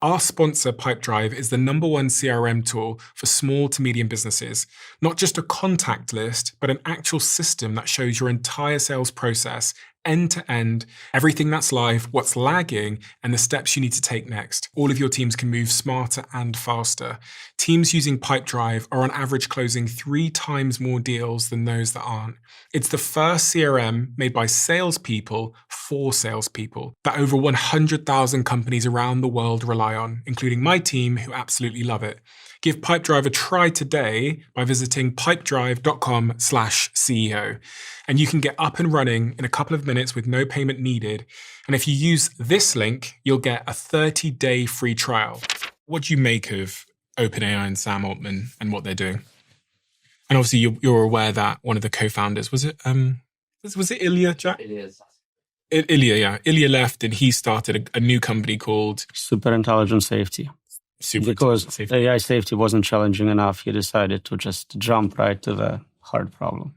Our sponsor, Pipedrive, is the #1 CRM tool for small to medium businesses. Not just a contact list, but an actual system that shows your entire sales process, end to end, everything that's live, what's lagging, and the steps you need to take next. All of your teams can move smarter and faster. Teams using Pipedrive are on average closing 3 times more deals than those that aren't. It's the first CRM made by salespeople for salespeople that over 100,000 companies around the world rely on, including my team, who absolutely love it. Give Pipedrive a try today by visiting pipedrive.com/CEO. And you can get up and running in a couple of minutes with no payment needed. And if you use this link, you'll get a 30-day free trial. What do you make of OpenAI and Sam Altman and what they're doing? And obviously you're aware that one of the co-founders, was it Ilya, Jack? It is. Ilya, yeah. Ilya left and he started a new company called Superintelligent Safety. Because AI safety wasn't challenging enough, he decided to just jump right to the hard problem.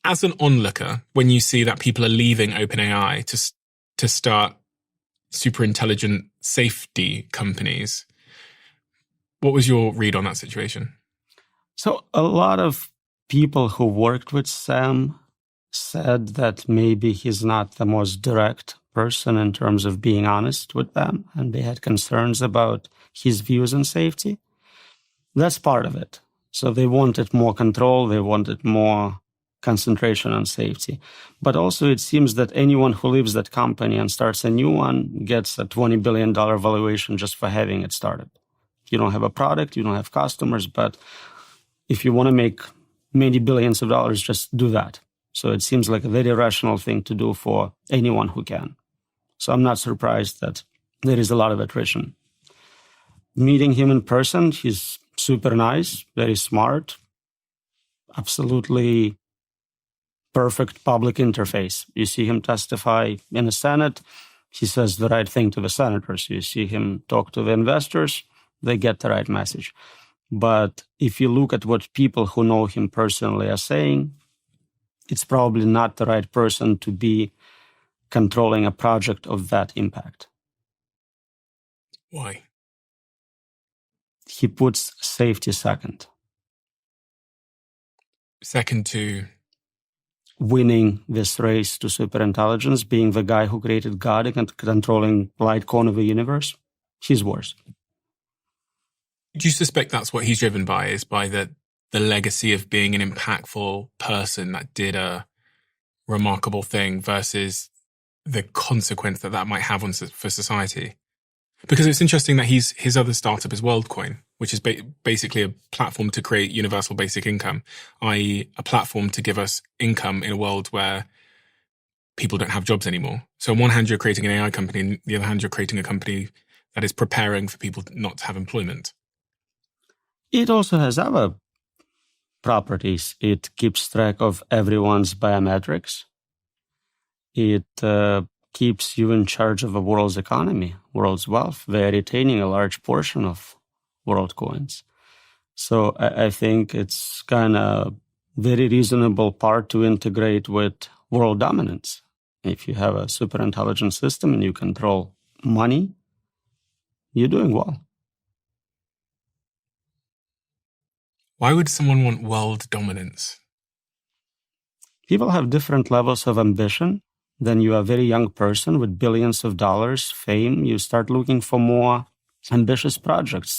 As an onlooker, when you see that people are leaving OpenAI to start superintelligent safety companies, what was your read on that situation? So a lot of people who worked with Sam said that maybe he's not the most direct person in terms of being honest with them, and they had concerns about his views on safety. That's part of it. So they wanted more control, they wanted more concentration on safety. But also it seems that anyone who leaves that company and starts a new one gets a $20 billion valuation just for having it started. You don't have a product, you don't have customers, but if you want to make many billions of dollars, just do that. So it seems like a very rational thing to do for anyone who can. So I'm not surprised that there is a lot of attrition. Meeting him in person, he's super nice, very smart, absolutely perfect public interface. You see him testify in the Senate, he says the right thing to the senators. You see him talk to the investors, they get the right message. But if you look at what people who know him personally are saying, it's probably not the right person to be controlling a project of that impact. Why? He puts safety second. Second to? Winning this race to superintelligence, being the guy who created God and controlling light cone of the universe, he's worse. Do you suspect that's what he's driven by, is by the legacy of being an impactful person that did a remarkable thing versus the consequence that might have for society? Because it's interesting that his other startup is Worldcoin, which is basically a platform to create universal basic income, i.e. a platform to give us income in a world where people don't have jobs anymore. So on one hand, you're creating an AI company, and on the other hand, you're creating a company that is preparing for people not to have employment. It also has other properties. It keeps track of everyone's biometrics. It keeps you in charge of the world's economy, world's wealth. They are retaining a large portion of world coins. So I think it's kind of very reasonable part to integrate with world dominance. If you have a super intelligent system and you control money, you're doing well. Why would someone want world dominance? People have different levels of ambition. Then you are a very young person with billions of dollars, fame. You start looking for more ambitious projects.